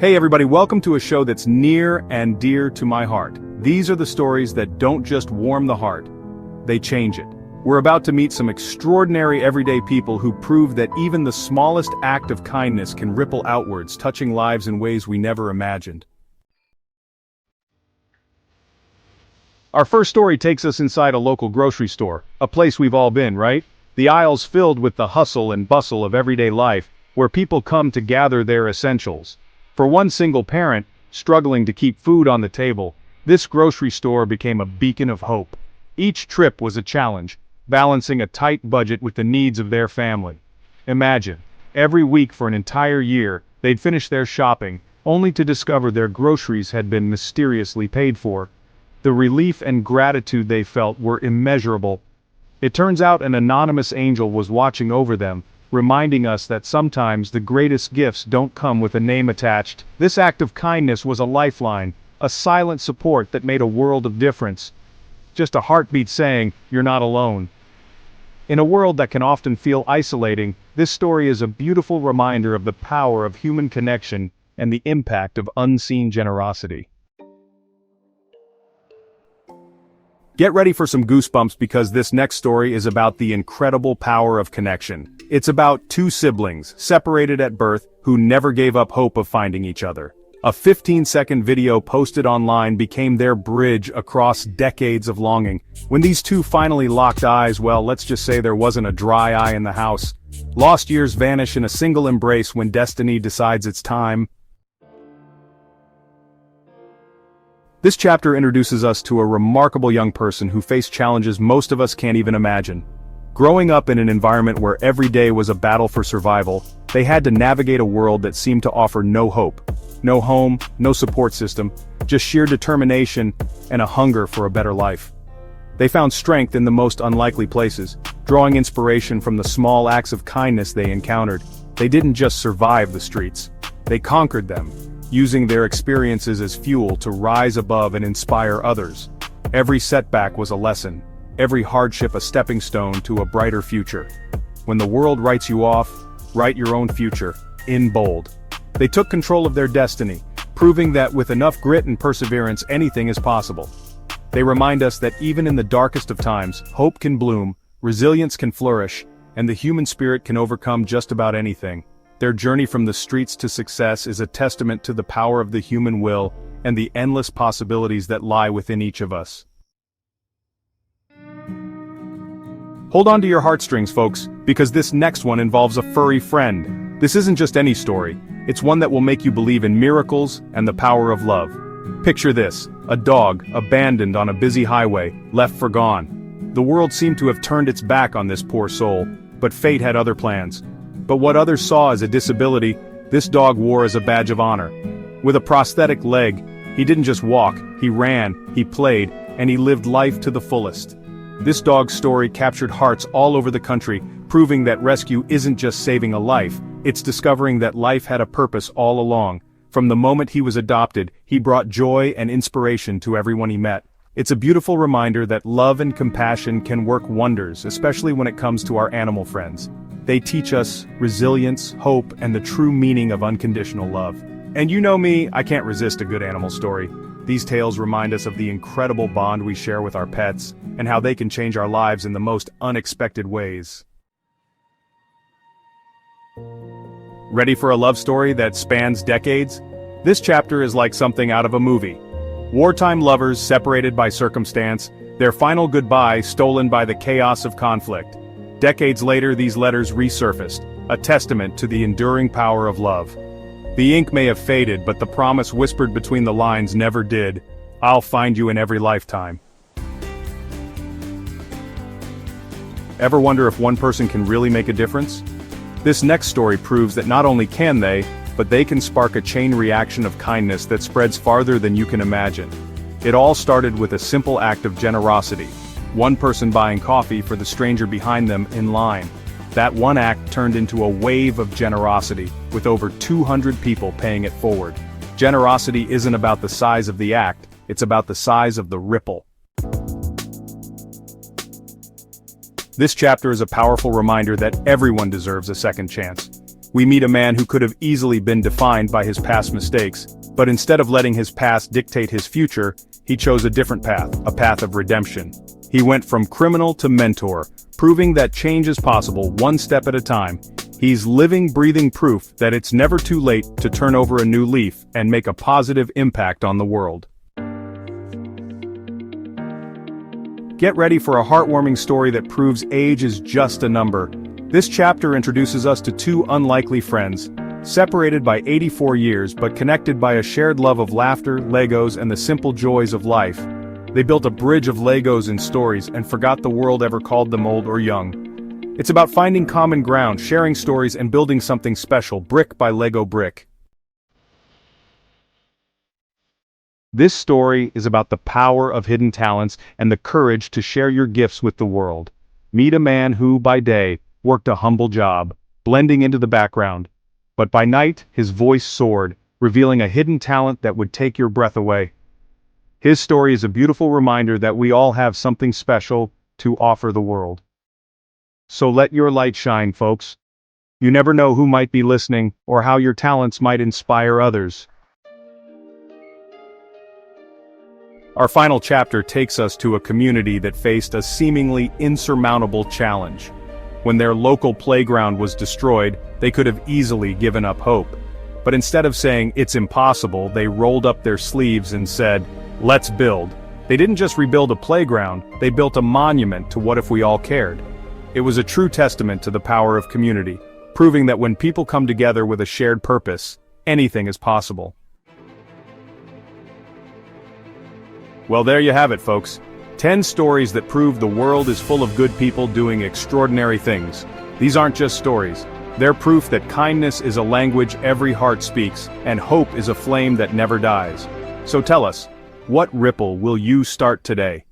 Hey everybody, welcome to a show that's near and dear to my heart. These are the stories that don't just warm the heart, they change it. We're about to meet some extraordinary everyday people who prove that even the smallest act of kindness can ripple outwards, touching lives in ways we never imagined. Our first story takes us inside a local grocery store, a place we've all been, right? The aisles filled with the hustle and bustle of everyday life, where people come to gather their essentials. For one single parent, struggling to keep food on the table, this grocery store became a beacon of hope. Each trip was a challenge, balancing a tight budget with the needs of their family. Imagine, every week for an entire year, they'd finish their shopping, only to discover their groceries had been mysteriously paid for. The relief and gratitude they felt were immeasurable. It turns out an anonymous angel was watching over them, reminding us that sometimes the greatest gifts don't come with a name attached. This act of kindness was a lifeline, a silent support that made a world of difference. Just a heartbeat saying, "You're not alone." In a world that can often feel isolating, this story is a beautiful reminder of the power of human connection and the impact of unseen generosity. Get ready for some goosebumps because this next story is about the incredible power of connection. It's about two siblings, separated at birth, who never gave up hope of finding each other. A 15-second video posted online became their bridge across decades of longing. When these two finally locked eyes, well, let's just say there wasn't a dry eye in the house. Lost years vanish in a single embrace when destiny decides it's time. This chapter introduces us to a remarkable young person who faced challenges most of us can't even imagine. Growing up in an environment where every day was a battle for survival, they had to navigate a world that seemed to offer no hope. No home, no support system, just sheer determination and a hunger for a better life. They found strength in the most unlikely places, drawing inspiration from the small acts of kindness they encountered. They didn't just survive the streets, they conquered them, using their experiences as fuel to rise above and inspire others. Every setback was a lesson, every hardship a stepping stone to a brighter future. When the world writes you off, write your own future, in bold. They took control of their destiny, proving that with enough grit and perseverance anything is possible. They remind us that even in the darkest of times, hope can bloom, resilience can flourish, and the human spirit can overcome just about anything. Their journey from the streets to success is a testament to the power of the human will and the endless possibilities that lie within each of us. Hold on to your heartstrings, folks, because this next one involves a furry friend. This isn't just any story, it's one that will make you believe in miracles and the power of love. Picture this, a dog, abandoned on a busy highway, left for gone. The world seemed to have turned its back on this poor soul, but fate had other plans. But what others saw as a disability, this dog wore as a badge of honor. With a prosthetic leg, he didn't just walk, he ran, he played, and he lived life to the fullest. This dog's story captured hearts all over the country, proving that rescue isn't just saving a life, it's discovering that life had a purpose all along. From the moment he was adopted, he brought joy and inspiration to everyone he met. It's a beautiful reminder that love and compassion can work wonders, especially when it comes to our animal friends. They teach us resilience, hope, and the true meaning of unconditional love. And you know me, I can't resist a good animal story. These tales remind us of the incredible bond we share with our pets, and how they can change our lives in the most unexpected ways. Ready for a love story that spans decades? This chapter is like something out of a movie. Wartime lovers separated by circumstance, their final goodbye stolen by the chaos of conflict. Decades later, these letters resurfaced, a testament to the enduring power of love. The ink may have faded, but the promise whispered between the lines never did. I'll find you in every lifetime. Ever wonder if one person can really make a difference? This next story proves that not only can they, but they can spark a chain reaction of kindness that spreads farther than you can imagine. It all started with a simple act of generosity. One person buying coffee for the stranger behind them in line. That one act turned into a wave of generosity, with over 200 people paying it forward. Generosity isn't about the size of the act, it's about the size of the ripple. This chapter is a powerful reminder that everyone deserves a second chance. We meet a man who could have easily been defined by his past mistakes, but instead of letting his past dictate his future, he chose a different path, a path of redemption. He went from criminal to mentor, proving that change is possible one step at a time. He's living, breathing proof that it's never too late to turn over a new leaf and make a positive impact on the world. Get ready for a heartwarming story that proves age is just a number. This chapter introduces us to two unlikely friends, separated by 84 years but connected by a shared love of laughter, Legos, and the simple joys of life. They built a bridge of Legos and stories and forgot the world ever called them old or young. It's about finding common ground, sharing stories, and building something special, brick by Lego brick. This story is about the power of hidden talents and the courage to share your gifts with the world. Meet a man who, by day, worked a humble job, blending into the background. But by night, his voice soared, revealing a hidden talent that would take your breath away. His story is a beautiful reminder that we all have something special to offer the world. So let your light shine, folks. You never know who might be listening or how your talents might inspire others. Our final chapter takes us to a community that faced a seemingly insurmountable challenge. When their local playground was destroyed, they could have easily given up hope. But instead of saying, "It's impossible," they rolled up their sleeves and said, "Let's build." They didn't just rebuild a playground, they built a monument to what if we all cared. It was a true testament to the power of community, proving that when people come together with a shared purpose, anything is possible. Well, there you have it, folks. 10 stories that prove the world is full of good people doing extraordinary things. These aren't just stories. They're proof that kindness is a language every heart speaks, and hope is a flame that never dies. So tell us, what ripple will you start today?